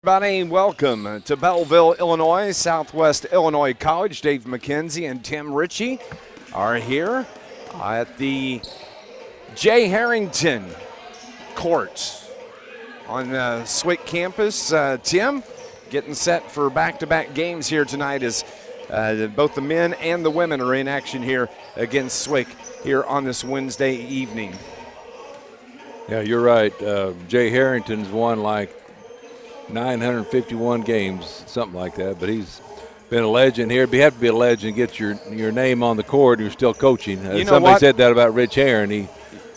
Everybody, welcome to Belleville, Illinois, Southwest Illinois College. Dave McKenzie and Tim Ritchie are here at the J. Harrington Court on Swick campus. Tim, getting set for back-to-back games here tonight as both the men and the women are in action here against Swick here on this Wednesday evening. Yeah, you're right. Jay Harrington's won like 951 games, something like that, but he's been a legend here. You have to be a legend to get your name on the court. You're still coaching. Somebody said that about Rich Herron.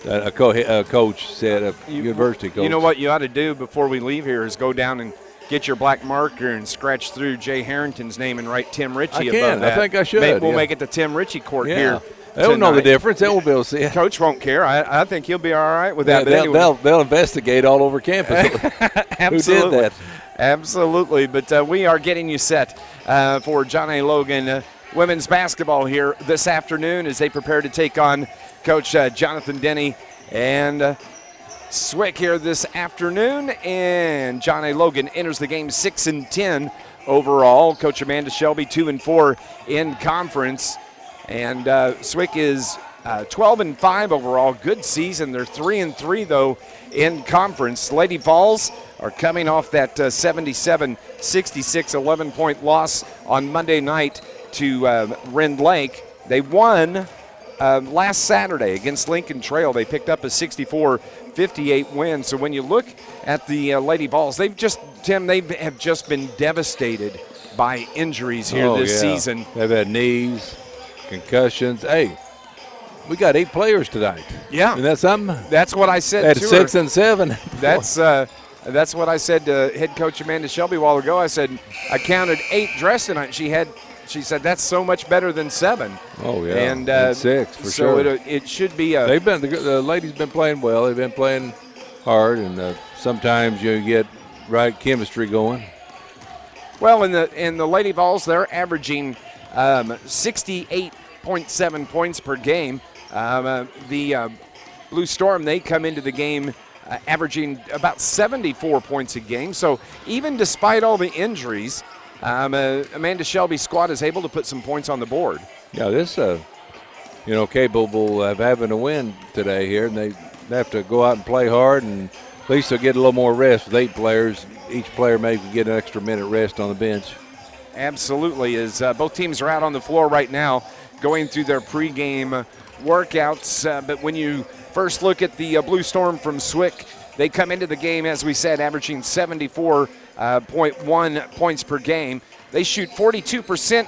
A coach said, a university coach. You know what you ought to do before we leave here is go down and get your black marker and scratch through Jay Harrington's name and write Tim Ritchie above that. I think I should. We'll make it the Tim Ritchie court here. They'll know the difference. They won't be able to see it. Coach won't care. I think he'll be all right with that. They'll investigate all over campus. Absolutely. Who did that? Absolutely. But we are getting you set for John A. Logan women's basketball here this afternoon as they prepare to take on Coach Jonathan Denny and Swick here this afternoon. And John A. Logan enters the game 6-10 overall. Coach Amanda Shelby 2-4 in conference. And Swick is 12-5 overall. Good season. They're 3-3 though in conference. Lady Vols are coming off that 77-66 11-point loss on Monday night to Rend Lake. They won last Saturday against Lincoln Trail. They picked up a 64-58 win. So when you look at the Lady Vols, they have just been devastated by injuries here this season. They've had knees, concussions. Hey, we got 8 players tonight. Yeah. Isn't that something? That's what I said at to 6 her. and 7. That's what I said to head coach Amanda Shelby a while ago. I said, I counted 8 dressed tonight. She said, that's so much better than 7. Oh, yeah. And 6, for sure. So it should be the ladies been playing well. They've been playing hard, and sometimes you get right chemistry going. Well, in the Lady Vols, they're averaging 68.7 points per game. The Blue Storm, they come into the game averaging about 74 points a game. So even despite all the injuries, Amanda Shelby's squad is able to put some points on the board. Yeah, this, capable of having a win today here, and they have to go out and play hard, and at least they'll get a little more rest with 8 players. Each player may get an extra minute rest on the bench. Absolutely, as both teams are out on the floor right now going through their pregame workouts. But when you first look at the Blue Storm from Swick, they come into the game, as we said, averaging 74.1 points per game. They shoot 42%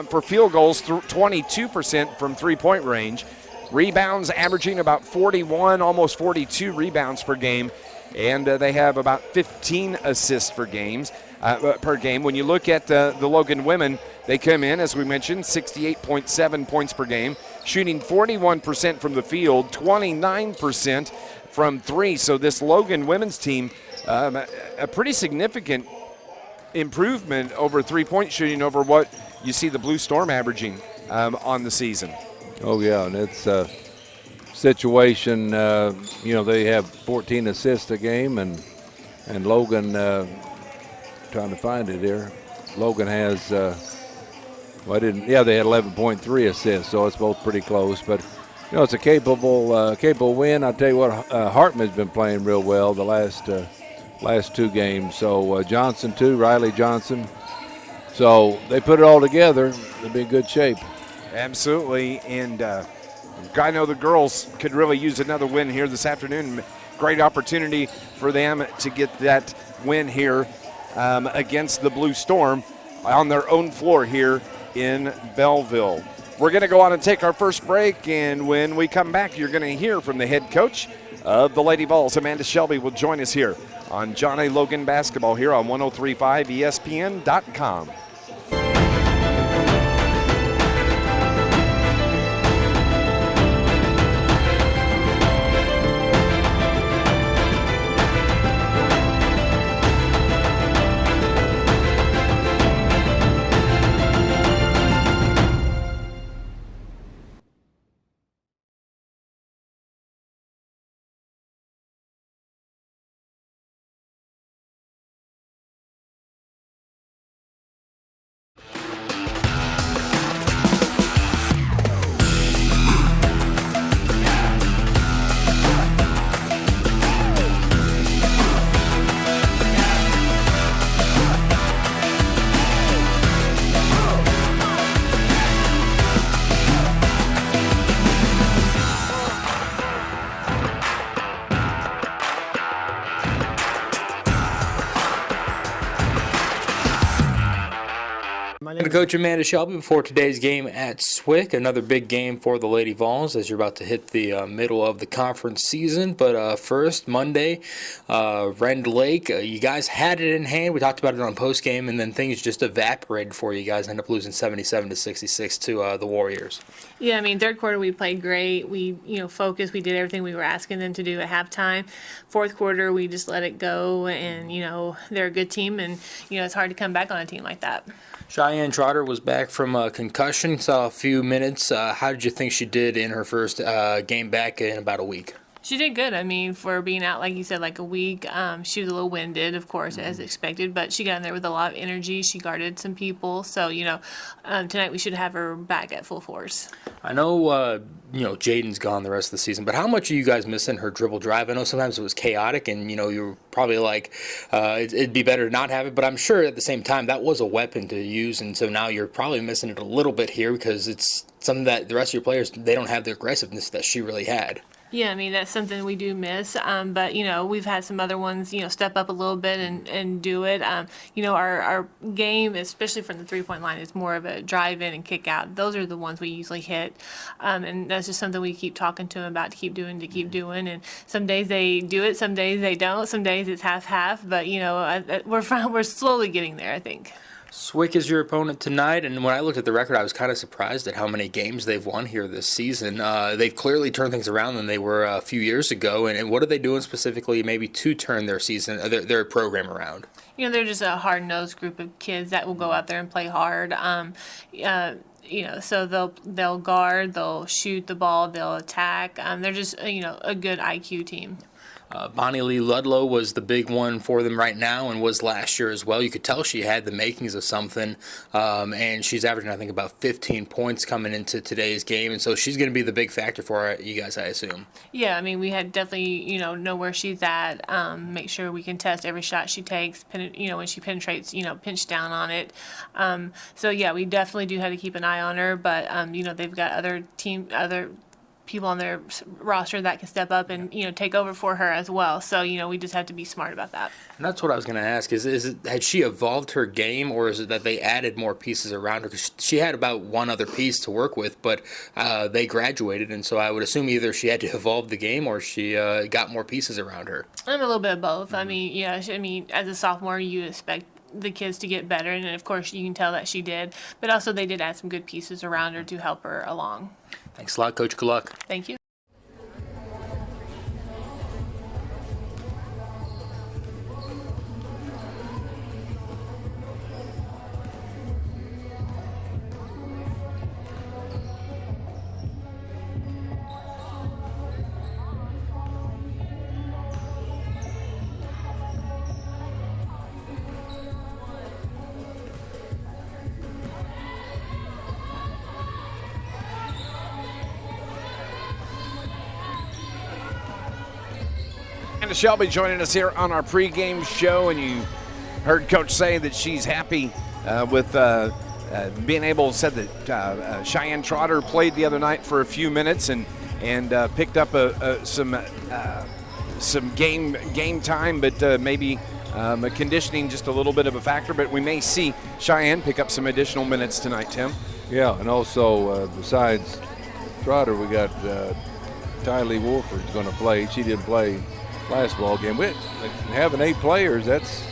for field goals, 22% from three-point range. Rebounds averaging about 41, almost 42 rebounds per game. And they have about 15 assists per game. When you look at the Logan women, they come in, as we mentioned, 68.7 points per game, shooting 41% from the field, 29% from 3. So this Logan women's team, a pretty significant improvement over three-point shooting over what you see the Blue Storm averaging on the season. Oh, yeah, and it's situation, they have 14 assists a game, and Logan, trying to find it here. Logan has, they had 11.3 assists, so it's both pretty close. But, it's a capable win. I'll tell you what, Hartman's been playing real well the last 2 games. So Johnson too, Riley Johnson. So they put it all together, they'll be in good shape. Absolutely, and I know the girls could really use another win here this afternoon. Great opportunity for them to get that win here against the Blue Storm on their own floor here in Belleville. We're going to go on and take our first break, and when we come back, you're going to hear from the head coach of the Lady Vols. Amanda Shelby will join us here on John A. Logan Basketball here on 103.5 ESPN.com. to Coach Amanda Shelby before today's game at Swick. Another big game for the Lady Vols as you're about to hit the middle of the conference season. But first, Monday, Rend Lake, you guys had it in hand. We talked about it on postgame, and then things just evaporated for you guys. End up losing 77-66 to the Warriors. Yeah, I mean, third quarter we played great. We, focused. We did everything we were asking them to do at halftime. Fourth quarter, we just let it go, and, they're a good team, and, it's hard to come back on a team like that. Cheyenne Trotter was back from a concussion, saw a few minutes. How did you think she did in her first game back in about a week? She did good. I mean, for being out, like you said, like a week, she was a little winded, of course, as expected, but she got in there with a lot of energy. She guarded some people. So, tonight we should have her back at full force. I know, Jaden's gone the rest of the season, but how much are you guys missing her dribble drive? I know sometimes it was chaotic and, you were probably like, it'd be better to not have it, but I'm sure at the same time that was a weapon to use, and so now you're probably missing it a little bit here because it's something that the rest of your players, they don't have the aggressiveness that she really had. Yeah, I mean, that's something we do miss. But, we've had some other ones, step up a little bit and do it. Our game, especially from the three-point line, is more of a drive in and kick out. Those are the ones we usually hit. And that's just something we keep talking to them about to keep doing. And some days they do it, some days they don't. Some days it's half-half. But, we're slowly getting there, I think. Swick is your opponent tonight, and when I looked at the record, I was kind of surprised at how many games they've won here this season. They've clearly turned things around than they were a few years ago, and what are they doing specifically maybe to turn their season, their program around? They're just a hard-nosed group of kids that will go out there and play hard. So they'll guard, they'll shoot the ball, they'll attack. They're just, a good IQ team. Bonnie Lee Ludlow was the big one for them right now and was last year as well. You could tell she had the makings of something, and she's averaging, I think, about 15 points coming into today's game, and so she's going to be the big factor for you guys, I assume. Yeah, I mean, we had definitely, know where she's at, make sure we can test every shot she takes, when she penetrates, pinch down on it. So, yeah, we definitely do have to keep an eye on her, but, they've got other people on their roster that can step up and take over for her as well. So we just have to be smart about that. And that's what I was going to ask: had she evolved her game, or is it that they added more pieces around her? Because she had about one other piece to work with, but they graduated, and so I would assume either she had to evolve the game or she got more pieces around her. I'm a little bit of both. Mm-hmm. As a sophomore, you expect the kids to get better, and of course you can tell that she did, but also they did add some good pieces around her to help her along. Thanks a lot, Coach. Good luck. Thank you. Amanda Shelby joining us here on our pregame show, and you heard Coach say that she's happy with being able to said that Cheyenne Trotter played the other night for a few minutes and picked up some game time, but maybe conditioning just a little bit of a factor. But we may see Cheyenne pick up some additional minutes tonight, Tim. Yeah, and also besides Trotter, we got Tylee Wolford's going to play. She didn't play last ball game. Having 8 players, that's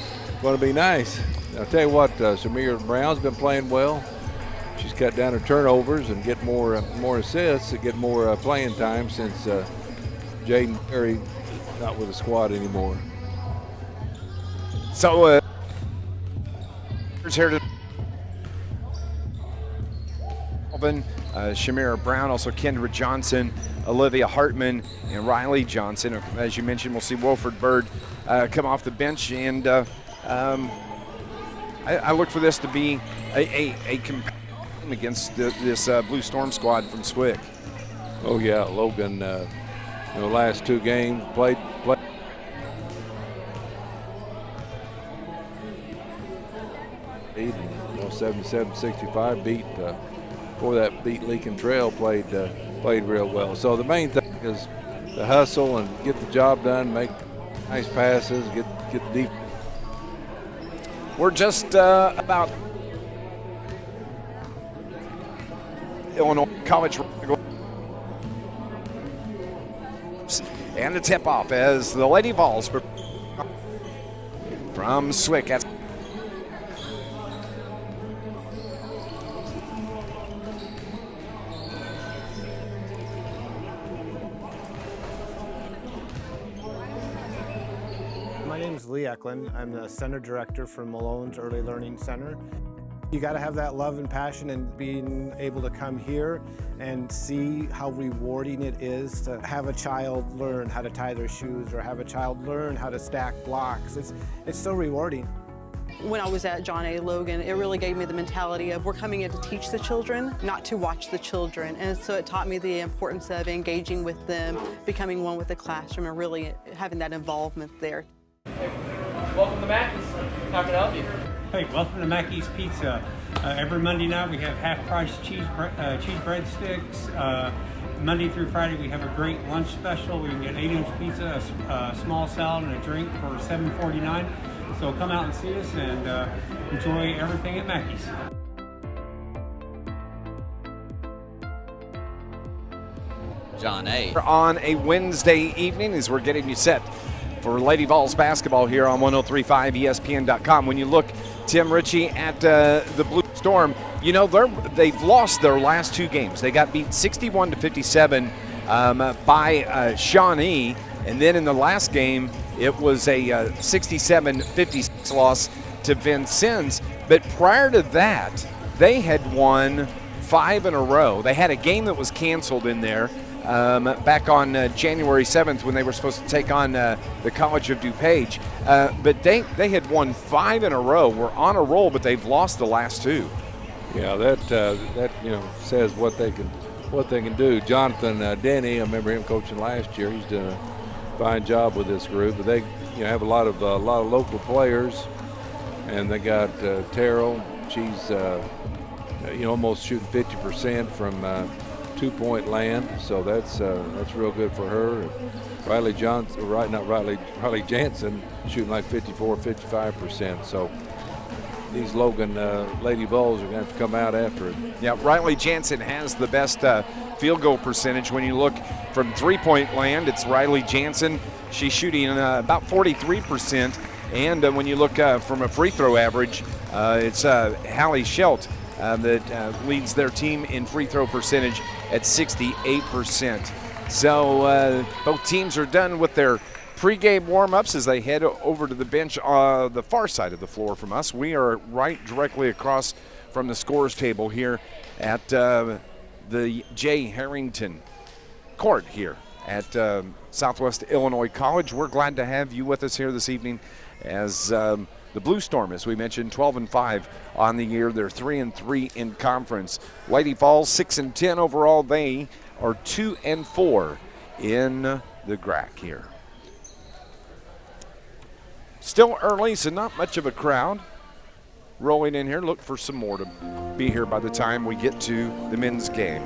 going to be nice. I'll tell you what, Samir Brown's been playing well. She's cut down her turnovers and get more assists and get more playing time since Jaden Perry not with the squad anymore. So here's here to Alvin, Shamira Brown, also Kendra Johnson, Olivia Hartman, and Riley Johnson. As you mentioned, we'll see Wilford Bird come off the bench, and I look for this to be a competitive against this Blue Storm squad from Swick. Oh yeah, Logan. Last 2 games played. 77-65 beat. Before that, beat Leakin Trail. Played real well. So the main thing is to hustle and get the job done, make nice passes, get the deep. We're just about Illinois College. And the tip-off as the Lady Vols from Swick. My name is Lee Eklund. I'm the Center Director for Malone's Early Learning Center. You got to have that love and passion, and being able to come here and see how rewarding it is to have a child learn how to tie their shoes or have a child learn how to stack blocks. It's so rewarding. When I was at John A. Logan, it really gave me the mentality of we're coming in to teach the children, not to watch the children. And so it taught me the importance of engaging with them, becoming one with the classroom, and really having that involvement there. Welcome to Mackey's. How can I help you? Hey, welcome to Mackey's Pizza. Every Monday night we have half-price cheese breadsticks. Monday through Friday we have a great lunch special. We can get 8-inch pizza, a small salad, and a drink for $7.49. So come out and see us and enjoy everything at Mackey's. John A. On a Wednesday evening as we're getting you set for Lady Vols basketball here on 103.5 ESPN.com. When you look, Tim Ritchie, at the Blue Storm, you know, they've lost their last two games. They got beat 61-57 by Shawnee, and then in the last game, it was a 67-56 loss to Vincennes. But prior to that, they had won 5 in a row. They had a game that was canceled in there back on January 7th when they were supposed to take on the College of DuPage. But they had won 5 in a row. We're on a roll, but they've lost the last 2. Yeah, that says what they can do. Jonathan Denny, I remember him coaching last year. He's done a fine job with this group. But they have a lot of local players, and they got Terrell. She's almost shooting 50% from 2-point land, so that's real good for her. Riley Jansen shooting like 54-55%. So these Logan Lady Vols are going to have to come out after it. Yeah, Riley Jansen has the best field goal percentage. When you look from 3-point land, it's Riley Jansen. She's shooting about 43%. And when you look from a free throw average, it's Hallie Schelt that leads their team in free throw percentage at 68%. So both teams are done with their pregame warm-ups as they head over to the bench on the far side of the floor from us. We are right directly across from the scores table here at the J. Harrington court here at Southwest Illinois College. We're glad to have you with us here this evening as the Blue Storm, as we mentioned, 12-5 on the year. They're 3-3 in conference. Lady Vols 6-10 overall. They are 2-4 in the GRAC here. Still early, so not much of a crowd rolling in here. Look for some more to be here by the time we get to the men's game.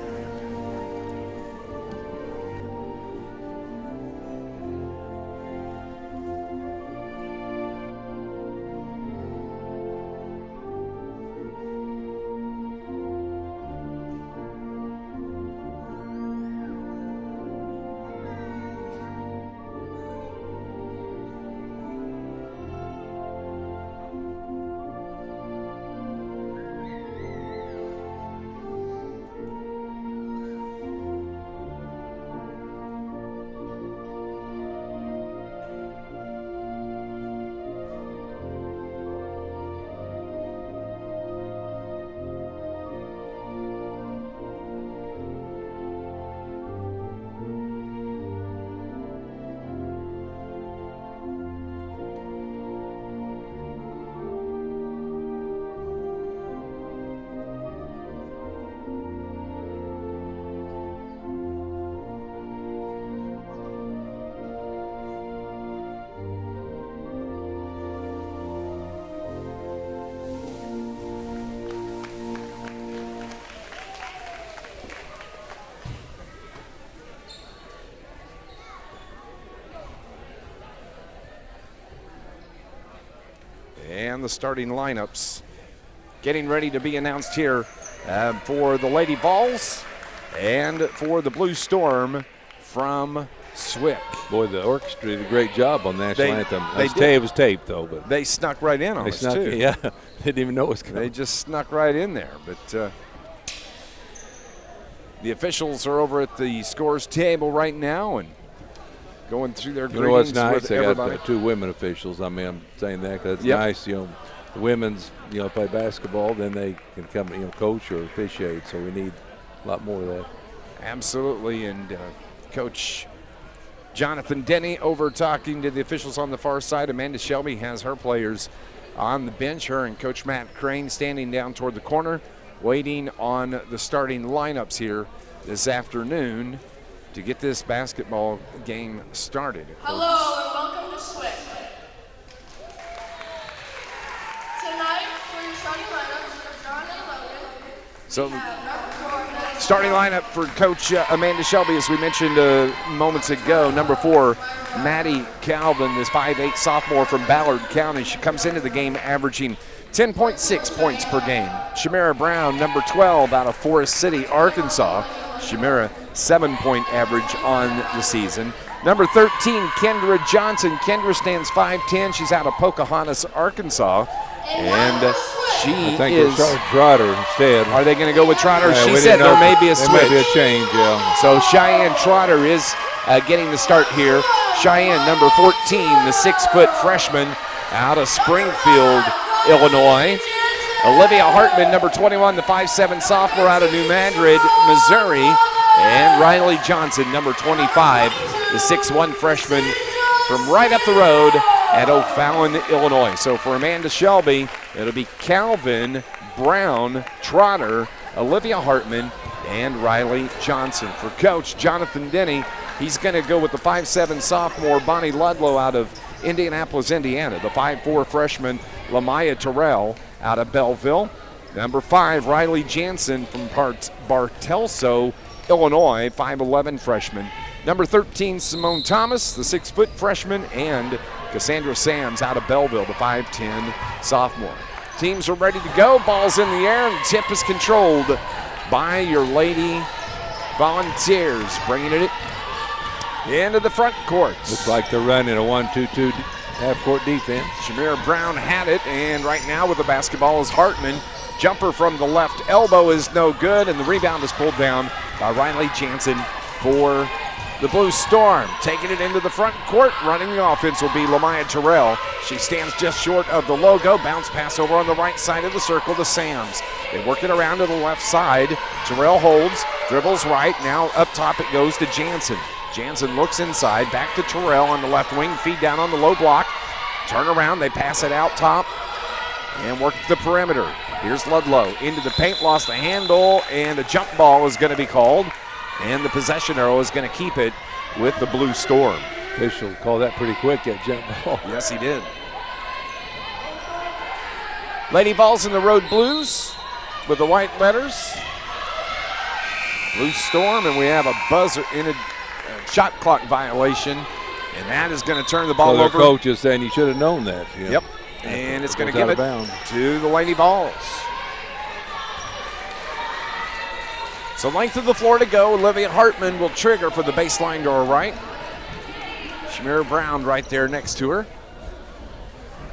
And the starting lineups getting ready to be announced here for the Lady Vols. And for the Blue Storm from Swick. Boy, the orchestra did a great job on the national anthem. It was taped, though. But they snuck right in on us, too. Yeah, they didn't even know it was coming. They just snuck right in there. But the officials are over at the scores table right now and going through their greetings. You know what's nice? They everybody. got 2 women officials. I mean, I'm saying that because it's nice. You know, the women's, play basketball, then they can come, coach or officiate. So we need a lot more of that. Absolutely. And Coach Jonathan Denny over talking to the officials on the far side. Amanda Shelby has her players on the bench. Her and Coach Matt Crane standing down toward the corner, waiting on the starting lineups here this afternoon to get this basketball game started. Hello and welcome to Swick. Tonight for your starting lineups for John and Logan. So starting lineup for Coach Amanda Shelby, as we mentioned moments ago. Number 4, Maddie Calvin, this 5'8" sophomore from Ballard County. She comes into the game averaging 10.6 points per game. Shamira Brown, number 12, out of Forest City, Arkansas. Shamira, 7-point average on the season. Number 13, Kendra Johnson. Kendra stands 5'10". She's out of Pocahontas, Arkansas. And she I think is Trotter instead. Are they going to go with Trotter? Yeah, she said there may be a switch. There may be a change, yeah. So Cheyenne Trotter is getting the start here. Cheyenne, number 14, the 6-foot freshman out of Springfield, Illinois. Olivia Hartman, number 21, the 5'7" sophomore out of New Madrid, Missouri. And Riley Johnson, number 25, the 6'1" freshman from right up the road at O'Fallon, Illinois. So for Amanda Shelby, it'll be Calvin, Brown, Trotter, Olivia Hartman, and Riley Johnson. For Coach Jonathan Denny, he's going to go with the 5'7" sophomore Bonnie Ludlow out of Indianapolis, Indiana. The 5'4" freshman Lamaya Terrell out of Belleville. Number 5, Riley Jansen from Bartelso, Illinois, 5'11" freshman. Number 13, Simone Thomas, the 6-foot freshman, and Cassandra Sams out of Belleville, the 5'10" sophomore. Teams are ready to go. Ball's in the air, and the tip is controlled by your Lady Volunteers, bringing it into the front court. Looks like they're running a 1-2-2 half-court defense. Shamira Brown had it, and right now with the basketball is Hartman. Jumper from the left elbow is no good, and the rebound is pulled down by Riley Jansen for the Blue Storm. Taking it into the front court, running the offense will be Lamaya Terrell. She stands just short of the logo. Bounce pass over on the right side of the circle to Sams. They work it around to the left side. Terrell holds, dribbles right. Now up top it goes to Jansen. Jansen looks inside, back to Terrell on the left wing. Feed down on the low block. Turn around, they pass it out top and work the perimeter. Here's Ludlow into the paint, lost the handle, and a jump ball is going to be called. And the possession arrow is going to keep it with the Blue Storm. Official called that pretty quick, that jump ball. Yes, he did. Lady Vols in the road blues with the white letters. Blue Storm, and we have a buzzer in a shot clock violation, and that is going to turn the ball over. The coach is saying you should have known that. Yeah. Yep, and it's going to give it to the Lady Vols. So length of the floor to go. Olivia Hartman will trigger for the baseline to her right. Shamira Brown right there next to her.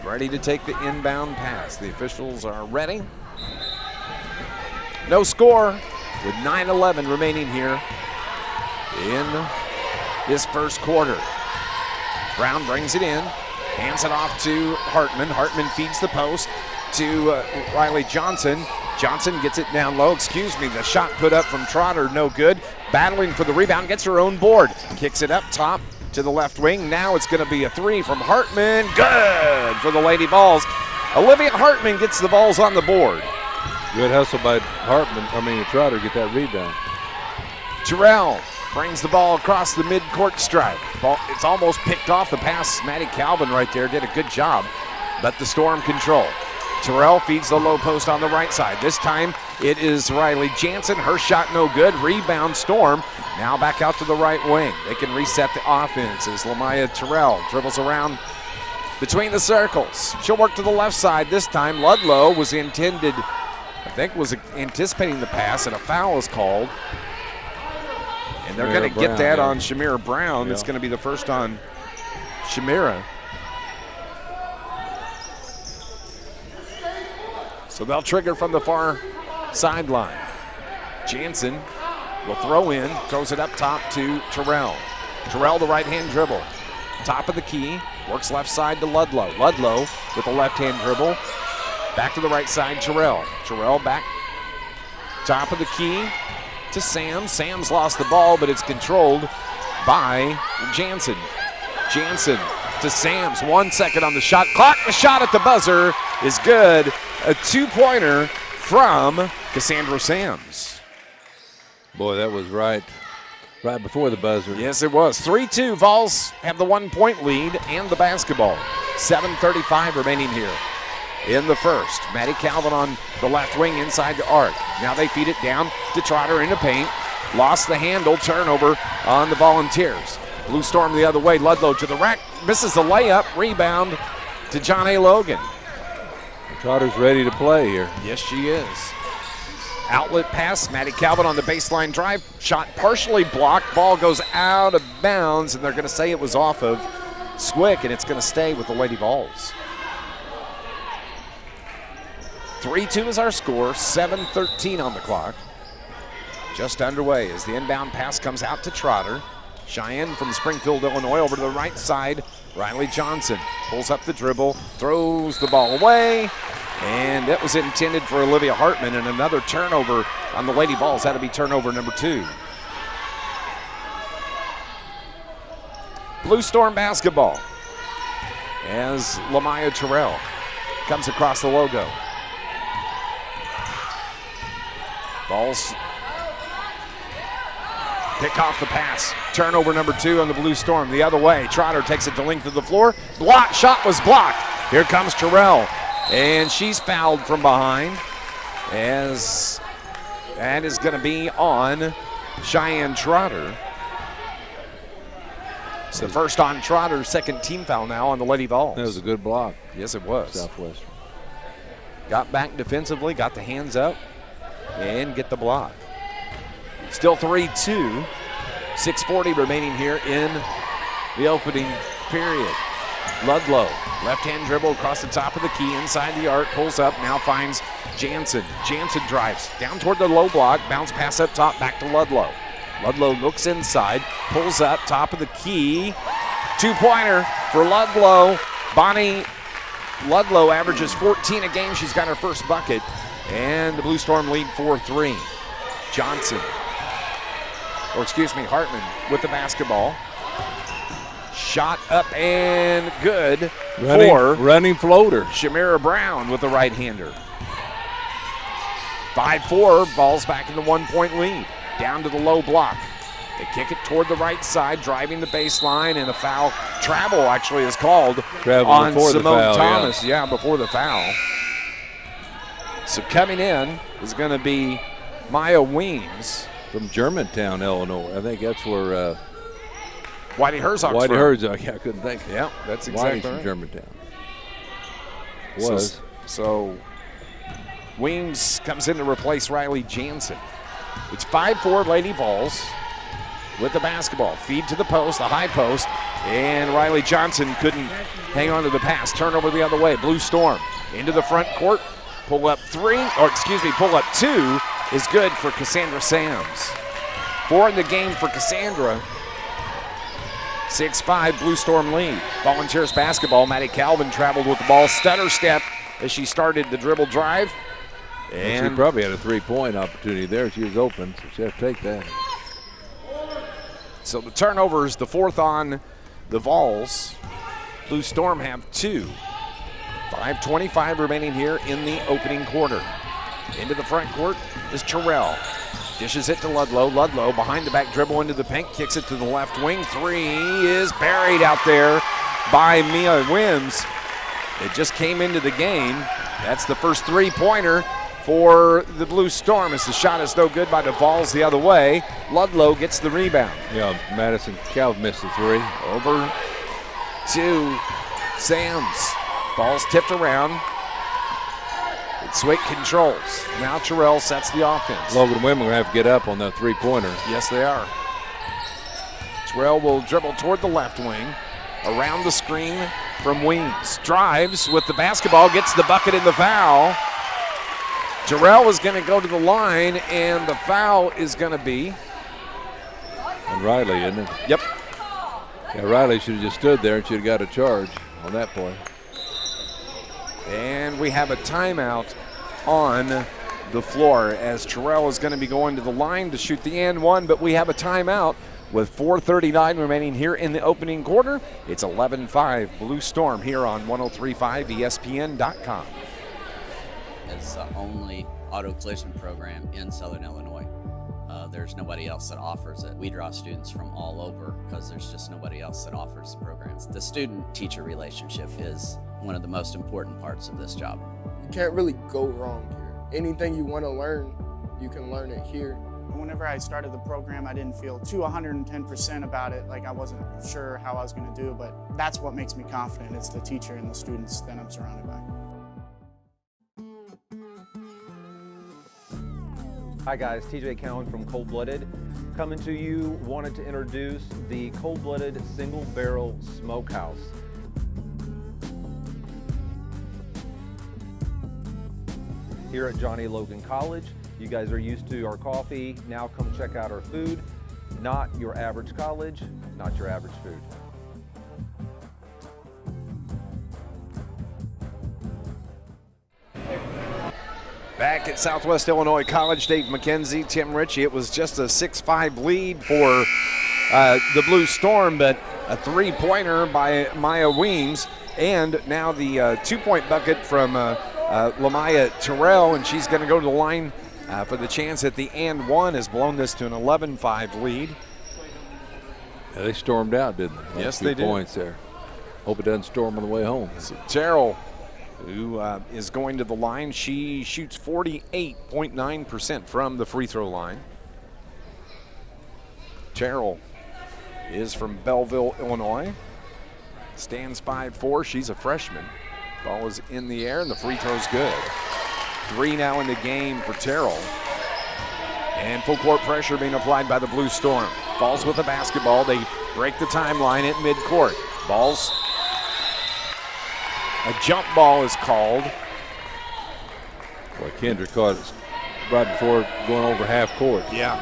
Ready to take the inbound pass. The officials are ready. No score with 9:11 remaining here in this first quarter. Brown brings it in, hands it off to Hartman. Hartman feeds the post to Riley Johnson. Johnson gets it down low. The shot put up from Trotter, no good. Battling for the rebound, gets her own board. Kicks it up top to the left wing. Now it's going to be a 3 from Hartman. Good for the Lady Vols. Olivia Hartman gets the Vols on the board. Good hustle by Trotter, get that rebound. Terrell brings the ball across the midcourt stripe. It's almost picked off the pass. Maddie Calvin right there did a good job, but the Storm control. Terrell feeds the low post on the right side. This time it is Riley Jansen. Her shot no good. Rebound Storm. Now back out to the right wing. They can reset the offense as Lamaya Terrell dribbles around between the circles. She'll work to the left side this time. Ludlow was anticipating the pass, and a foul is called they're going to get Brown, that yeah. on Shamira Brown. It's going to be the first on Shamira. So they'll trigger from the far sideline. Jansen will throw in, throws it up top to Terrell. Terrell, the right-hand dribble. Top of the key, works left side to Ludlow. Ludlow with the left-hand dribble. Back to the right side, Terrell. Terrell back, top of the key to Sam. Sam's lost the ball, but it's controlled by Jansen. Jansen to Sam's. 1 second on the shot clock. The shot at the buzzer is good. A two-pointer from Cassandra Sams. Boy, that was right before the buzzer. Yes, it was. 3-2. Vols have the 1 point lead and the basketball. 7:35 remaining here in the first. Maddie Calvin on the left wing inside the arc. Now they feed it down to Trotter into paint. Lost the handle. Turnover on the Volunteers. Blue Storm the other way. Ludlow to the rack. Misses the layup. Rebound to John A. Logan. Trotter's ready to play here. Yes, she is. Outlet pass. Maddie Calvin on the baseline drive. Shot partially blocked. Ball goes out of bounds, and they're going to say it was off of Swick, and it's going to stay with the Lady Vols. 3-2 is our score. 7:13 on the clock. Just underway as the inbound pass comes out to Trotter. Cheyenne from Springfield, Illinois, over to the right side. Riley Johnson pulls up the dribble, throws the ball away, and that was intended for Olivia Hartman, and another turnover on the Lady Vols. That'll be turnover number 2. Blue Storm basketball as Lamaya Terrell comes across the logo. Vols pick off the pass. Turnover number 2 on the Blue Storm. The other way. Trotter takes it the length of the floor. Block. Shot was blocked. Here comes Terrell. And she's fouled from behind. As that is going to be on Cheyenne Trotter. It's the first on Trotter, second team foul now on the Lady Vols. That was a good block. Yes, it was. Southwestern. Got back defensively, got the hands up, and get the block. Still 3-2. 6:40 remaining here in the opening period. Ludlow, left-hand dribble across the top of the key, inside the arc, pulls up, now finds Jansen. Jansen drives down toward the low block, bounce pass up top, back to Ludlow. Ludlow looks inside, pulls up, top of the key. Two-pointer for Ludlow. Bonnie Ludlow averages 14 a game. She's got her first bucket, and the Blue Storm lead 4-3. Johnson. Hartman with the basketball. Shot up and good for running floater. Shamira Brown with the right-hander. 5-4, Vols back in the 1 point lead. Down to the low block. They kick it toward the right side, driving the baseline, and a foul. Travel actually is called on Simone Thomas. Yeah, before the foul. So coming in is going to be Maya Weems. From Germantown, Illinois. I think that's where Whitey Herzog's Whitey from. Herzog. Yeah, I couldn't think. Yeah, that's exactly Whitey's from right. Germantown. So Weems comes in to replace Riley Jansen. It's 5-4 Lady Vols with the basketball. Feed to the post, the high post, and Riley Johnson couldn't hang on to the pass. Turnover the other way. Blue Storm into the front court. Pull up two is good for Cassandra Sams. 4 in the game for Cassandra. 6-5 Blue Storm lead. Volunteers basketball. Maddie Calvin traveled with the ball. Stutter step as she started the dribble drive. And she probably had a three-point opportunity there. She was open, so she had to take that. So the turnover is the 4th on the Vols. Blue Storm have 2. 5:25 remaining here in the opening quarter. Into the front court is Terrell. Dishes it to Ludlow. Ludlow behind the back dribble into the paint. Kicks it to the left wing. 3 is buried out there by Mia Wims. It just came into the game. That's the first three-pointer for the Blue Storm as the shot is no good by the Vols the other way. Ludlow gets the rebound. Yeah, Madison Calv missed the 3. Over to Sams. Ball's tipped around. Swick controls. Now Terrell sets the offense. Logan women are going to have to get up on that three-pointer. Yes, they are. Terrell will dribble toward the left wing, around the screen from Weems. Drives with the basketball, gets the bucket and the foul. Terrell is going to go to the line, and the foul is going to be And Riley, isn't it? Yep. Yeah, Riley should have just stood there and should have got a charge on that play. And we have a timeout on the floor as Terrell is going to be going to the line to shoot the and one, but we have a timeout with 4:39 remaining here in the opening quarter. It's 11-5 Blue Storm here on 103.5 ESPN.com. It's the only auto collision program in Southern Illinois. There's nobody else that offers it. We draw students from all over because there's just nobody else that offers the programs. The student-teacher relationship is one of the most important parts of this job. You can't really go wrong here. Anything you want to learn, you can learn it here. Whenever I started the program, I didn't feel too 110% about it. Like I wasn't sure how I was going to do, but that's what makes me confident. It's the teacher and the students that I'm surrounded by. Hi guys, TJ Cowan from Cold Blooded. Coming to you, wanted to introduce the Cold Blooded Single Barrel Smokehouse. Here at Johnny Logan College, you guys are used to our coffee. Now come check out our food. Not your average college, not your average food. Back at Southwest Illinois College, Dave McKenzie, Tim Ritchie. It was just a 6-5 lead for the Blue Storm, but a three-pointer by Maya Weems, and now the two-point bucket from Lamaya Terrell, and she's going to go to the line for the chance at the and one, has blown this to an 11-5 lead. Yeah, they stormed out, didn't they? Yes, they did. Points there. Hope it doesn't storm on the way home. So Terrell, who is going to the line, she shoots 48.9% from the free throw line. Terrell is from Belleville, Illinois. Stands 5'4", she's a freshman. Ball is in the air and the free throw's good. 3 now in the game for Terrell. And full court pressure being applied by the Blue Storm. Balls with the basketball, they break the timeline at midcourt. Balls. A jump ball is called. Boy, Kendra caught it right before going over half court. Yeah.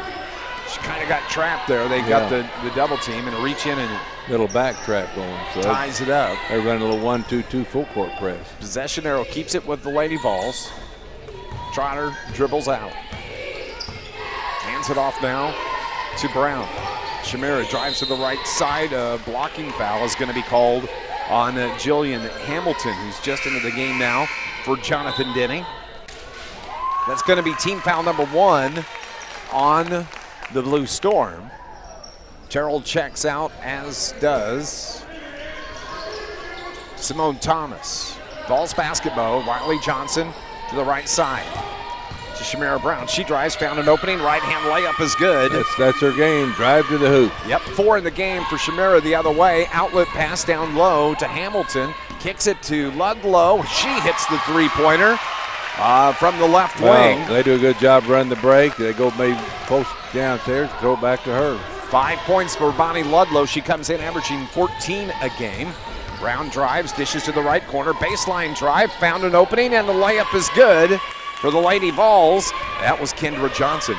She kind of got trapped there. They got the double team and reach in and little back trap going. So ties it up. They're running a little 1-2-2 full court press. Possession arrow keeps it with the Lady Vols. Trotter dribbles out. Hands it off now to Brown. Shamira drives to the right side. A blocking foul is going to be called on Jillian Hamilton, who's just into the game now for Jonathan Denny. That's going to be team foul number 1 on the Blue Storm. Terrell checks out, as does Simone Thomas. Vols basketball, Riley Johnson to the right side. To Shamira Brown. She drives, found an opening. Right-hand layup is good. That's her game. Drive to the hoop. Yep, 4 in the game for Shamira the other way. Outlet pass down low to Hamilton. Kicks it to Ludlow. She hits the three-pointer from the left wing. They do a good job running the break. They go maybe post downstairs, throw it back to her. 5 points for Bonnie Ludlow. She comes in averaging 14 a game. Brown drives, dishes to the right corner. Baseline drive, found an opening, and the layup is good for the Lady Vols. That was Kendra Johnson.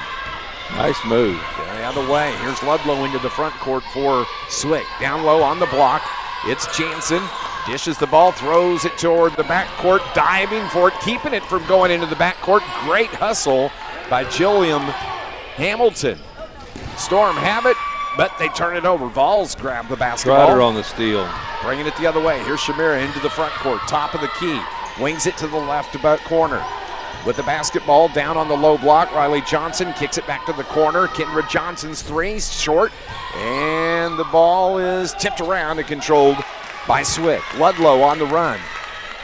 Nice move. The other way. Here's Ludlow into the front court for Swick. Down low on the block. It's Jansen. Dishes the ball, throws it toward the backcourt, diving for it, keeping it from going into the backcourt. Great hustle by Jillian Hamilton. Storm have it, but they turn it over. Vols grab the basketball. Trotter on the steal. Bringing it the other way. Here's Shamira into the front court, top of the key. Wings it to the left about corner. With the basketball down on the low block, Riley Johnson kicks it back to the corner. Kendra Johnson's three, short, and the ball is tipped around and controlled by Swick. Ludlow on the run.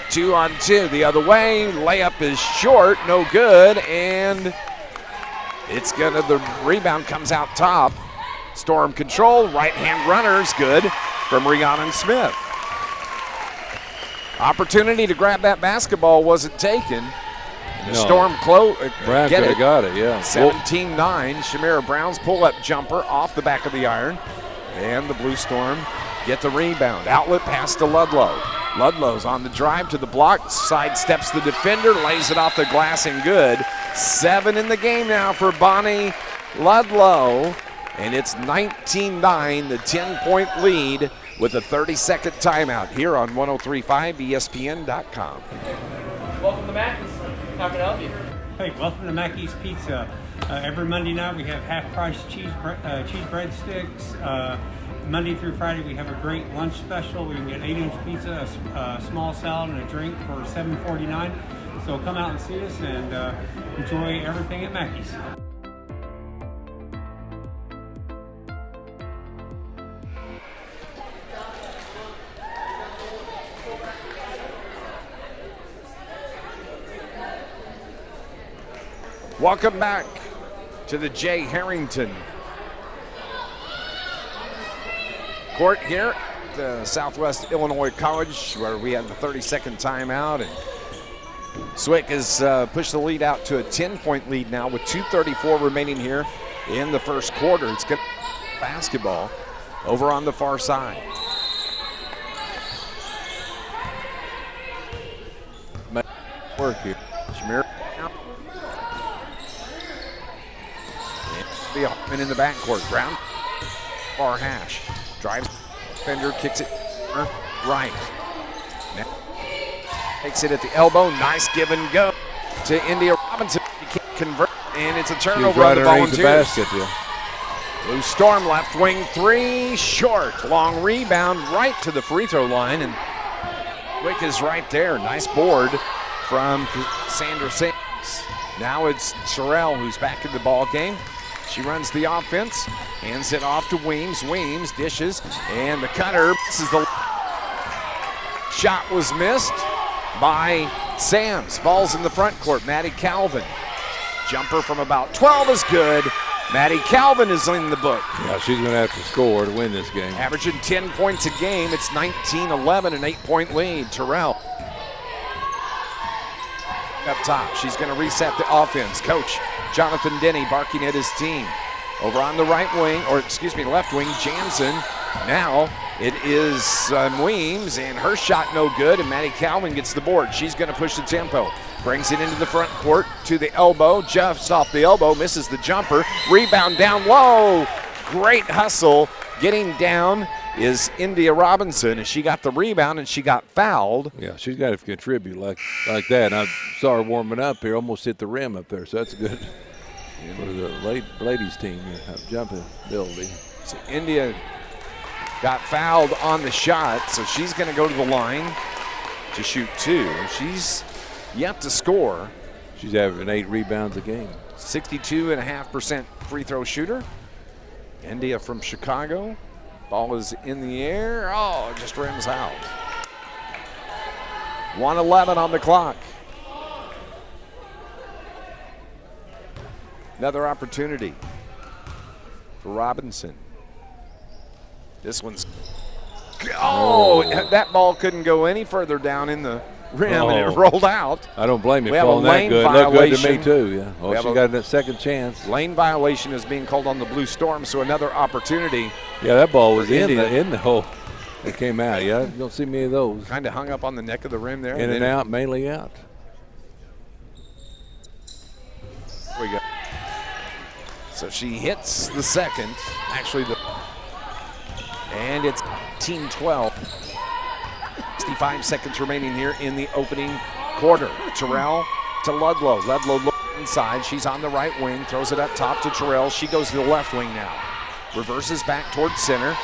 2-on-2 the other way. Layup is short, no good, and the rebound comes out top. Storm control, right-hand runner's good from Rhiannon Smith. Opportunity to grab that basketball wasn't taken. The Storm Brown could have got it, yeah. 17-9. Shamira Brown's pull-up jumper off the back of the iron. And the Blue Storm get the rebound. Outlet pass to Ludlow. Ludlow's on the drive to the block, sidesteps the defender, lays it off the glass and good. 7 in the game now for Bonnie Ludlow. And it's 19-9, the 10-point lead with a 30-second timeout here on 103.5 ESPN.com. Welcome to Mackey's. How can I help you? Hey, welcome to Mackey's Pizza. Every Monday night we have half-price cheese breadsticks. Monday through Friday we have a great lunch special. We can get 8-inch pizza, a small salad, and a drink for $7.49. So come out and see us and enjoy everything at Mackey's. Welcome back to the Jay Harrington court here at the Southwest Illinois College, where we had the 30-second timeout. And Swick has pushed the lead out to a 10-point lead now with 2:34 remaining here in the first quarter. It's good basketball over on the far side. Work here. Shamir. Be Hartman in the backcourt. Brown, far hash. Drives, defender, kicks it right. Now takes it at the elbow. Nice give and go to India Robinson. He can't convert, and it's a turnover on the Volunteers. Basket, yeah. Blue Storm left wing 3, short. Long rebound right to the free throw line, and Wick is right there. Nice board from Sandra Sams. Now it's Sherelle who's back in the ball game. She runs the offense, hands it off to Weems. Weems dishes, and the cutter. This is the shot was missed by Sams. Ball's in the front court. Maddie Calvin. Jumper from about 12 is good. Maddie Calvin is in the book. Yeah, she's going to have to score to win this game. Averaging 10 points a game. It's 19-11, an 8-point lead. Terrell up top. She's going to reset the offense. Coach Jonathan Denny barking at his team. Over on the right wing, or excuse me, left wing, Jansen. Now it is Weems, and her shot no good, and Maddie Calvin gets the board. She's going to push the tempo. Brings it into the front court to the elbow. Jeff's off the elbow, misses the jumper. Rebound down low. Great hustle. Getting down is India Robinson, and she got the rebound and she got fouled. Yeah, she's got to contribute like that. And I saw her warming up here, almost hit the rim up there, so that's good for the ladies team. Have jumping ability. So India got fouled on the shot, so she's going to go to the line to shoot 2. She's yet to score. She's having 8 rebounds a game. 62.5% free throw shooter. India from Chicago. Ball is in the air. Oh, it just rims out. 1:11 on the clock. Another opportunity for Robinson. This one's, that ball couldn't go any further down in the rim, and it rolled out. I don't blame you for calling that good. Looked good to me too, yeah. Well, she got that second chance. Lane violation is being called on the Blue Storm, so another opportunity. Yeah, that ball was in the hole. It came out, yeah. You don't see many of those. Kind of hung up on the neck of the rim there. In and out, mainly out. Here we go. So she hits the second, actually and it's 18-12. 65 seconds remaining here in the opening quarter. Terrell to Ludlow. Ludlow inside. She's on the right wing. Throws it up top to Terrell. She goes to the left wing now. Reverses back towards center.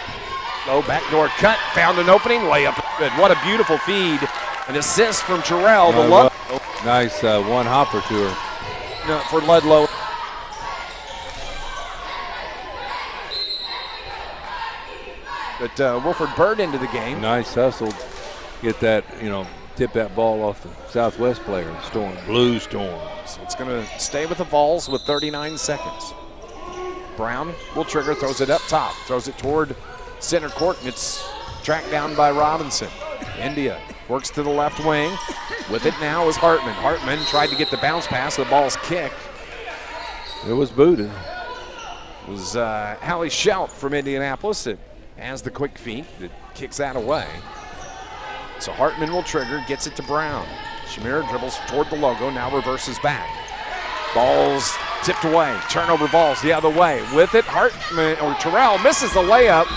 Low backdoor cut. Found an opening. Layup. Good. What a beautiful feed. An assist from Terrell to Ludlow. Nice one hopper to her. For Ludlow. But Wilford Bird into the game. Nice hustle. Get that, tip that ball off the Southwest player. Storm, Blue Storm. So it's going to stay with the Vols with 39 seconds. Brown will trigger, throws it up top, throws it toward center court, and it's tracked down by Robinson. India works to the left wing. With it now is Hartman. Hartman tried to get the bounce pass. The ball's kicked. It was booted. It was Hallie Schelt from Indianapolis that has the quick feet that kicks that away. So Hartman will trigger, gets it to Brown. Shamira dribbles toward the logo, now reverses back. Ball's tipped away, turnover balls the other way. With it, Hartman, or Terrell misses the layup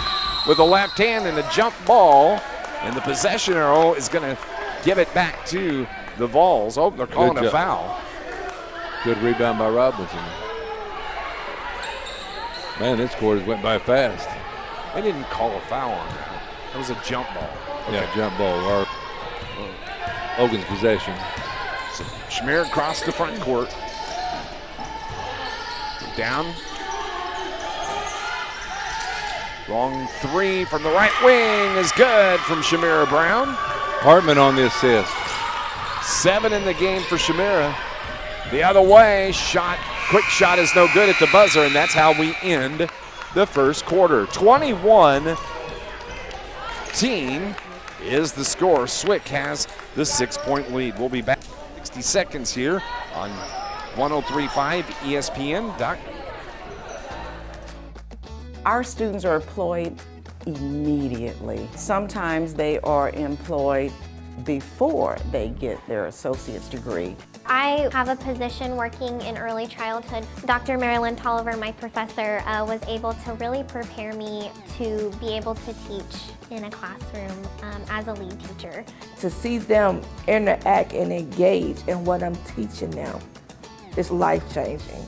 with the left hand and a jump ball. And the possession arrow is going to give it back to the Vols. Oh, they're calling a foul. Good rebound by Robinson. Man, this quarter went by fast. They didn't call a foul on that. It was a jump ball. Okay. Yeah, jump ball. Or Logan's possession. So Shamir across the front court. Down. Long three from the right wing is good from Shamira Brown. Hartman on the assist. 7 in the game for Shamira. The other way, quick shot is no good at the buzzer, and that's how we end the first quarter. 21-10 is the score. Swick has the 6-point lead. We'll be back 60 seconds here on 103.5 ESPN. Our students are employed immediately. Sometimes they are employed before they get their associate's degree. I have a position working in early childhood. Dr. Marilyn Tolliver, my professor, was able to really prepare me to be able to teach in a classroom as a lead teacher. To see them interact and engage in what I'm teaching them is life-changing.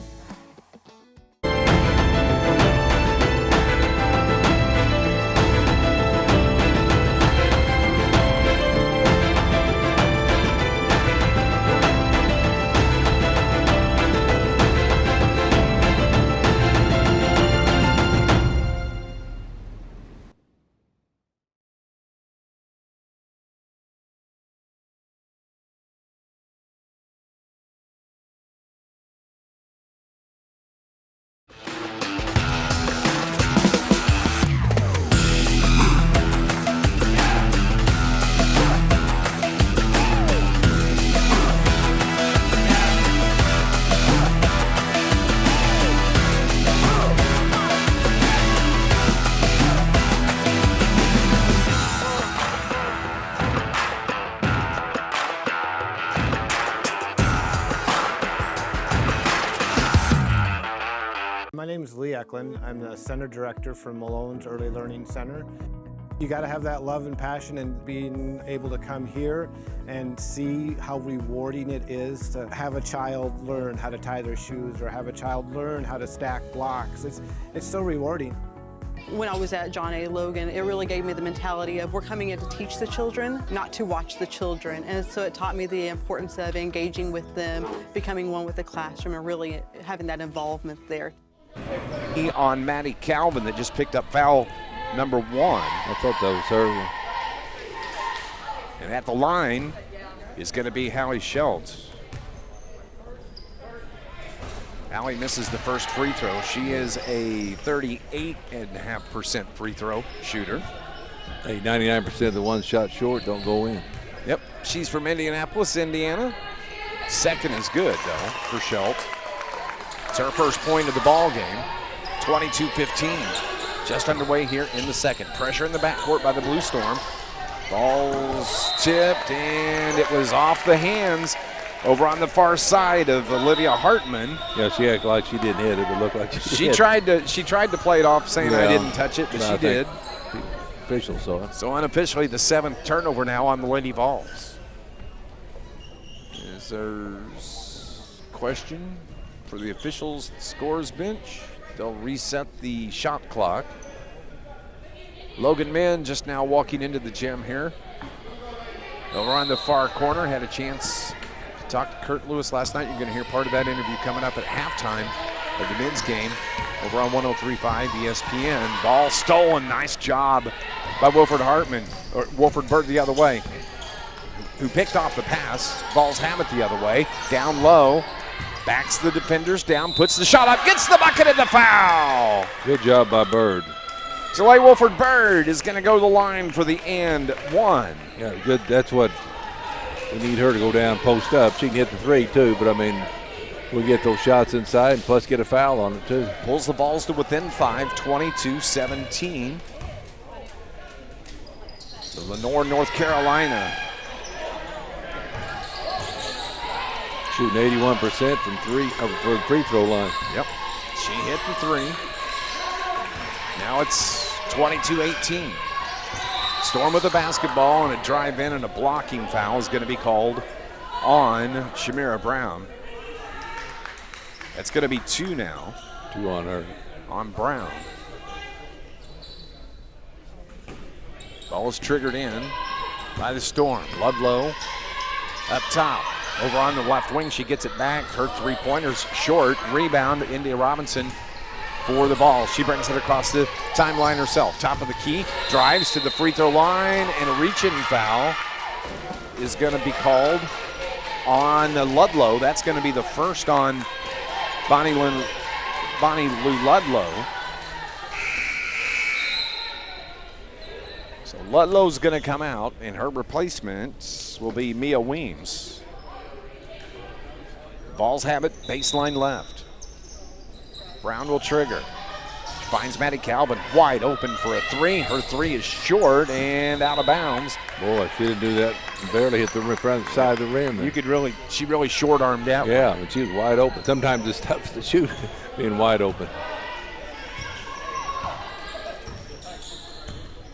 My name is Lee Eklund. I'm the Center Director for Malone's Early Learning Center. You got to have that love and passion, and being able to come here and see how rewarding it is to have a child learn how to tie their shoes or have a child learn how to stack blocks. It's so rewarding. When I was at John A. Logan, it really gave me the mentality of we're coming in to teach the children, not to watch the children. And so it taught me the importance of engaging with them, becoming one with the classroom, and really having that involvement there. On Maddie Calvin that just picked up foul number 1. I thought that was her. And at the line is going to be Hallie Schultz. Hallie misses the first free throw. She is a 38.5% free throw shooter. Hey, 99% of the ones shot short don't go in. Yep, she's from Indianapolis, Indiana. Second is good, though, for Schultz. It's her first point of the ball game. 22-15. Just underway here in the second. Pressure in the backcourt by the Blue Storm. Ball's tipped, and it was off the hands over on the far side of Olivia Hartman. Yeah, she acted like she didn't hit it, but looked like she did. She tried to play it off, saying I didn't touch it, but she did. The official saw it. So unofficially, the 7th turnover now on the Lady Vols. Is there a question for the officials' scores bench? They'll reset the shot clock. Logan Men just now walking into the gym here. Over on the far corner, had a chance to talk to Kurt Lewis last night. You're going to hear part of that interview coming up at halftime of the men's game over on 103.5 ESPN. Ball stolen, nice job by Wilford Hartman, or Wilford Bird the other way, who picked off the pass. Vols have it the other way, down low. Backs the defenders down, puts the shot up, gets the bucket and the foul. Good job by Bird. Delay Wilford Bird is going to go to the line for the and 1. Yeah, good. That's what we need her to go down, post up. She can hit the 3 too, but I mean, we get those shots inside and plus get a foul on it too. Pulls the Vols to within 5, 22-17. to Lenore, North Carolina. Shooting 81% from for the free throw line. Yep, she hit the three. Now it's 22-18. Storm with the basketball, and a drive in and a blocking foul is going to be called on Shamira Brown. That's going to be 2 now. 2 on her. On Brown. Ball is triggered in by the Storm. Ludlow up top. Over on the left wing, she gets it back. Her three-pointer's short. Rebound, India Robinson for the ball. She brings it across the timeline herself. Top of the key, drives to the free throw line, and a reach-in foul is going to be called on Ludlow. That's going to be the first on Bonnie Lou Ludlow. So Ludlow's going to come out, and her replacement will be Mia Weems. Vols have it, baseline left. Brown will trigger. She finds Maddie Calvin wide open for a three. Her three is short and out of bounds. Boy, she didn't do that. Barely hit the front side of the rim. She really short-armed that one. Yeah, but she was wide open. Sometimes it's tough to shoot being wide open.